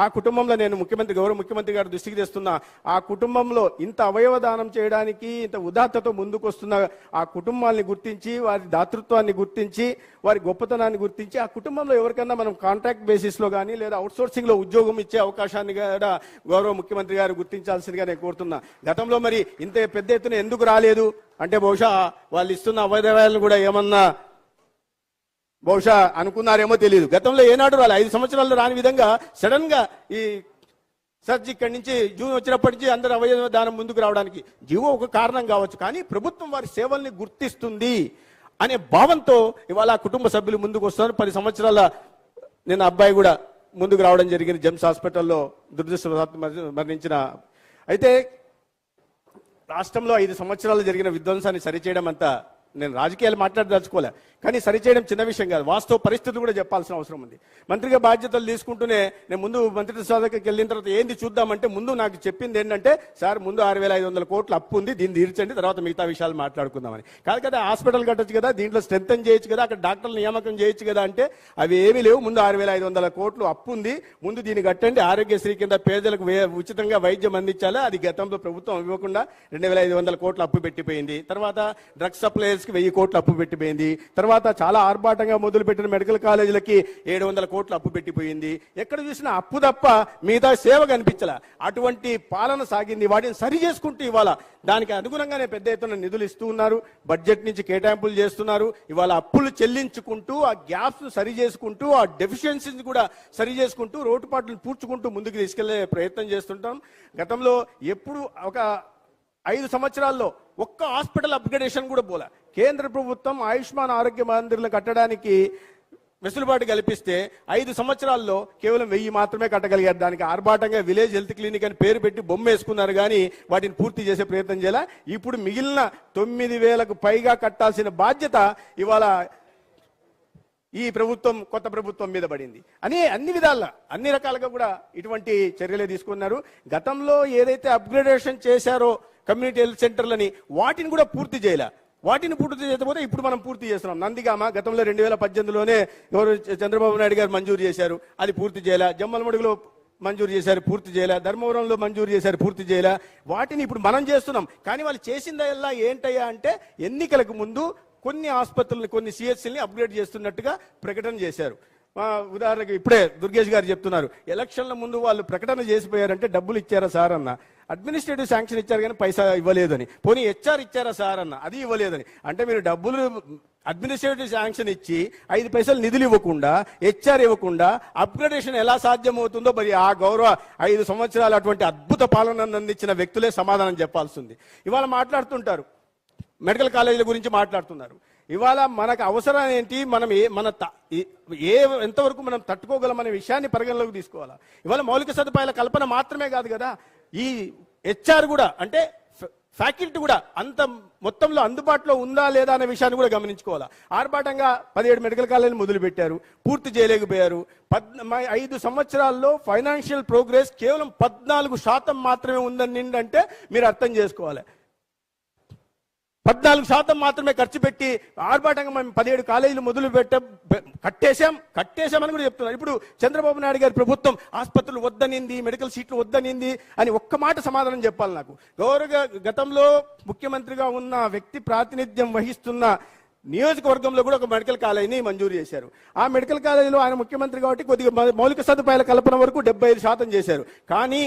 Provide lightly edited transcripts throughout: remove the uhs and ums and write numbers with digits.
ఆ కుటుంబంలో నేను గౌరవ ముఖ్యమంత్రి గారి దృష్టికి తెస్తున్నా, ఆ కుటుంబంలో ఇంత అవయవదానం చేయడానికి ఇంత ఉదాత్తతో ముందుకు వస్తున్న ఆ కుటుంబాన్ని గుర్తించి, వారి దాతృత్వాన్ని గుర్తించి, వారి గొప్పతనాన్ని గుర్తించి, ఆ కుటుంబంలో ఎవరికన్నా మనం కాంట్రాక్ట్ బేసిస్లో కానీ లేదా అవుట్సోర్సింగ్లో ఉద్యోగం ఇచ్చే అవకాశాన్ని కూడా గౌరవ ముఖ్యమంత్రి గారు గుర్తించాల్సిందిగా నేను కోరుతున్నా. గతంలో మరి ఇంత పెద్ద ఎత్తున ఎందుకు రాలేదు అంటే బహుశా వాళ్ళు ఇస్తున్న అవయవాలను కూడా ఏమన్నా బహుశా అనుకున్నారేమో తెలియదు. గతంలో ఏనాడు రాలి 5 సంవత్సరాల్లో రాని విధంగా సడన్ గా ఈ సర్జ్ ఇక్కడి నుంచి జూన్ వచ్చినప్పటి నుంచి అందరు అవయవ దానం ముందుకు రావడానికి జీవో ఒక కారణం కావచ్చు, కానీ ప్రభుత్వం వారి సేవల్ని గుర్తిస్తుంది అనే భావంతో ఇవాళ కుటుంబ సభ్యులు ముందుకు వస్తున్నారు. 10 సంవత్సరాల నేను అబ్బాయి కూడా ముందుకు రావడం జరిగింది. జెమ్స్ హాస్పిటల్లో దురదృష్టవశాత్తు మరణించిన. అయితే రాష్ట్రంలో 5 సంవత్సరాలు జరిగిన విధ్వంసాన్ని సరిచేయడం అంతా నేను రాజకీయాలు మాట్లాడదలుచుకోలే, కానీ సరిచేయడం చిన్న విషయం కాదు. వాస్తవ పరిస్థితులు కూడా చెప్పాల్సిన అవసరం ఉంది. మంత్రిగా బాధ్యతలు తీసుకుంటూనే నేను ముందు మంత్రి శాఖకి వెళ్ళిన తర్వాత ఏంది చూద్దామంటే ముందు నాకు చెప్పింది ఏంటంటే, సార్ ముందు 6,500 కోట్ల అప్పు ఉంది, దీన్ని తీర్చండి, తర్వాత మిగతా విషయాలు మాట్లాడుకుందామని. కాదు కదా, హాస్పిటల్ కట్టచ్చు కదా, దీంట్లో స్ట్రెంథన్ చేయొచ్చు కదా, అక్కడ డాక్టర్ల నియామకం చేయొచ్చు కదా అంటే అవి ఏమీ లేవు. ముందు 6,500 కోట్లు అప్పు ఉంది, ముందు దీన్ని కట్టండి, ఆరోగ్యశ్రీ కింద పేదలకు ఉచితంగా వైద్యం అందించాలి. అది గతంలో ప్రభుత్వం ఇవ్వకుండా 2,500 కోట్లు అప్పు పెట్టిపోయింది. తర్వాత డ్రగ్స్ సప్లైర్స్కి 1,000 కోట్లు అప్పు పెట్టిపోయింది. తర్వాత చాలా ఆర్భాటంగా మొదలుపెట్టిన మెడికల్ కాలేజీలకి 700 కోట్లు అప్పు పెట్టిపోయింది. ఎక్కడ చూసినా అప్పు తప్ప మిగతా సేవ కనిపించలే. అటువంటి పాలన సాగింది. వాటిని సరి చేసుకుంటూ ఇవాళ దానికి అనుగుణంగానే పెద్ద ఎత్తున నిధులు ఇస్తూ ఉన్నారు, బడ్జెట్ నుంచి కేటాయింపులు చేస్తున్నారు. ఇవాళ అప్పులు చెల్లించుకుంటూ ఆ గ్యాప్స్ సరి చేసుకుంటూ ఆ డెఫిషియన్సీని కూడా సరి చేసుకుంటూ రోడ్డుపాట్లను పూడ్చుకుంటూ ముందుకు తీసుకెళ్లే ప్రయత్నం చేస్తుంటాం. గతంలో ఎప్పుడు ఒక 5 సంవత్సరాల్లో ఒక్క హాస్పిటల్ అప్గ్రేడేషన్ కూడా పోలే. కేంద్ర ప్రభుత్వం ఆయుష్మాన్ ఆరోగ్య మందిర్లు కట్టడానికి వెసులుబాటు కల్పిస్తే 5 సంవత్సరాల్లో కేవలం 1000 మాత్రమే కట్టగలిగారు. దానికి ఆర్భాటంగా విలేజ్ హెల్త్ క్లినిక్ అని పేరు పెట్టి బొమ్మ వేసుకున్నారు, కానీ వాటిని పూర్తి చేసే ప్రయత్నం చేయాల. ఇప్పుడు మిగిలిన 9,000కు పైగా కట్టాల్సిన బాధ్యత ఇవాళ ఈ ప్రభుత్వం, కొత్త ప్రభుత్వం మీద పడింది. అన్ని విధాలుగా అన్ని రకాలుగా కూడా ఇటువంటి చర్యలే తీసుకున్నారు. గతంలో ఏదైతే అప్గ్రేడేషన్ చేశారో కమ్యూనిటీ హెల్త్ సెంటర్లని, వాటిని కూడా పూర్తి చేయలే. వాటిని పూర్తి చేయకపోతే ఇప్పుడు మనం పూర్తి చేస్తున్నాం. నందిగామ గతంలో 2018లోనే చంద్రబాబు నాయుడు గారు మంజూరు చేశారు, అది పూర్తి చేయలే. జమ్మలమడుగులో మంజూరు చేశారు, పూర్తి చేయలే. ధర్మవరంలో మంజూరు చేశారు, పూర్తి చేయలే. వాటిని ఇప్పుడు మనం చేస్తున్నాం. కానీ వాళ్ళు చేసిందల్లా ఏంటయ్యా అంటే ఎన్నికలకు ముందు కొన్ని ఆసుపత్రులను, కొన్ని సిహెచ్సిల్ని అప్గ్రేడ్ చేస్తున్నట్టుగా ప్రకటన చేశారు. ఉదాహరణకు ఇప్పుడే దుర్గేష్ గారు చెప్తున్నారు, ఎలక్షన్ల ముందు వాళ్ళు ప్రకటన చేసిపోయారంటే డబ్బులు ఇచ్చారా సార్ అన్న, అడ్మినిస్ట్రేటివ్ శాంక్షన్ ఇచ్చారు కానీ పైసా ఇవ్వలేదని. పోనీ హెచ్ఆర్ ఇచ్చారా సార్ అన్న, అది ఇవ్వలేదని. అంటే మీరు డబ్బులు అడ్మినిస్ట్రేటివ్ శాంక్షన్ ఇచ్చి 5 పైసలు నిధులు ఇవ్వకుండా, హెచ్ఆర్ ఇవ్వకుండా అప్గ్రేడేషన్ ఎలా సాధ్యమవుతుందో మరి ఆ గౌరవ 5 సంవత్సరాలు అటువంటి అద్భుత పాలనను అందించిన వ్యక్తులే సమాధానం చెప్పాల్సి ఉంది. ఇవాళ మాట్లాడుతుంటారు, మెడికల్ కాలేజీల గురించి మాట్లాడుతున్నారు. ఇవాళ మనకు అవసరం ఏంటి, మనం ఎంతవరకు మనం తట్టుకోగలమనే విషయాన్ని పరిగణలోకి తీసుకోవాలా. ఇవాళ మౌలిక సదుపాయాల కల్పన మాత్రమే కాదు కదా, ఈ హెచ్ఆర్ కూడా అంటే ఫ్యాకల్టీ కూడా అంత మొత్తంలో అందుబాటులో ఉందా లేదా అనే విషయాన్ని కూడా గమనించుకోవాలా. ఆర్భాటంగా 17 మెడికల్ కాలేజీలు మొదలు పెట్టారు, పూర్తి చేయలేకపోయారు. 5 సంవత్సరాల్లో ఫైనాన్షియల్ ప్రోగ్రెస్ కేవలం 14% మాత్రమే ఉందని అంటే మీరు అర్థం చేసుకోవాలి. 14% మాత్రమే ఖర్చు పెట్టి ఆర్భాటంగా మేము 17 కాలేజీలు మొదలు కట్టేశామని కూడా చెప్తున్నారు. ఇప్పుడు చంద్రబాబు నాయుడు గారి ప్రభుత్వం ఆసుపత్రులు వద్దనింది, మెడికల్ సీట్లు వద్దనింది అని ఒక్క మాట సమాధానం చెప్పాలి నాకు. గతంలో ముఖ్యమంత్రిగా ఉన్న వ్యక్తి ప్రాతినిధ్యం వహిస్తున్న నియోజకవర్గంలో కూడా ఒక మెడికల్ కాలేజీని మంజూరు చేశారు. ఆ మెడికల్ కాలేజీలో ఆయన ముఖ్యమంత్రి కాబట్టి కొద్దిగా మౌలిక సదుపాయాల కల్పన వరకు 75% చేశారు. కానీ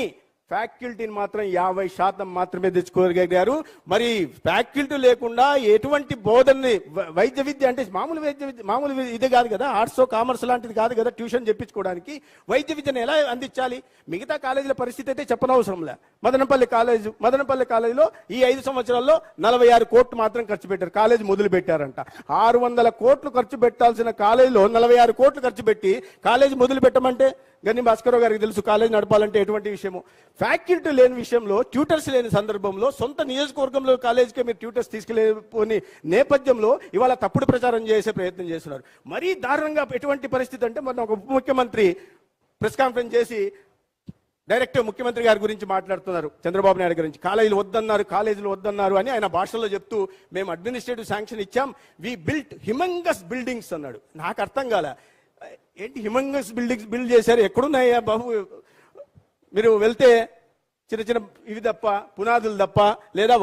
ఫ్యాకల్టీని మాత్రం 50% మాత్రమే తెచ్చుకోగలిగారు. మరి ఫ్యాకల్టీ లేకుండా ఎటువంటి బోధనని, వైద్య విద్య అంటే మామూలు ఇది కాదు కదా, ఆర్ట్స్ కామర్స్ లాంటిది కాదు కదా, ట్యూషన్ చెప్పించుకోవడానికి వైద్య విద్యను ఎలా అందించాలి? మిగతా కాలేజీల పరిస్థితి అయితే చెప్పనవసరంలే. మదనపల్లి కాలేజీలో ఈ 5 సంవత్సరాల్లో 46 కోట్లు మాత్రం ఖర్చు పెట్టారు, కాలేజీ మొదలు పెట్టారంట. 600 కోట్లు ఖర్చు పెట్టాల్సిన కాలేజీలో 46 కోట్లు ఖర్చు పెట్టి కాలేజీ మొదలు పెట్టమంటే గని భాస్కరరావు గారికి తెలుసు కాలేజీ నడపాలంటే ఎటువంటి విషయము. ఫ్యాకల్టీ లేని విషయంలో, ట్యూటర్స్ లేని సందర్భంలో, సొంత నియోజకవర్గంలో కాలేజీకే మీరు ట్యూటర్స్ తీసుకెళ్ళిపోని నేపథ్యంలో ఇవాళ తప్పుడు ప్రచారం చేసే ప్రయత్నం చేస్తున్నారు. మరీ దారుణంగా ఎటువంటి పరిస్థితి అంటే, మొన్న ఒక ఉప ముఖ్యమంత్రి ప్రెస్ కాన్ఫరెన్స్ చేసి డైరెక్ట్ ముఖ్యమంత్రి గారి గురించి మాట్లాడుతున్నారు, చంద్రబాబు నాయుడు గురించి. కాలేజీలు వద్దన్నారు అని ఆయన భాషలో చెప్తూ, మేము అడ్మినిస్ట్రేటివ్ శాంక్షన్ ఇచ్చాం, వి బిల్ట్ హిమంగస్ బిల్డింగ్స్ అన్నాడు. నాకు అర్థం కాలే, ఏంటి హిమంగస్ బిల్డింగ్స్ బిల్డ్ చేశారు, ఎక్కడున్నాయా బాబు మీరు వెళ్తే చిన్న చిన్న ఇవి తప్ప పునాదులు తప్ప లేదా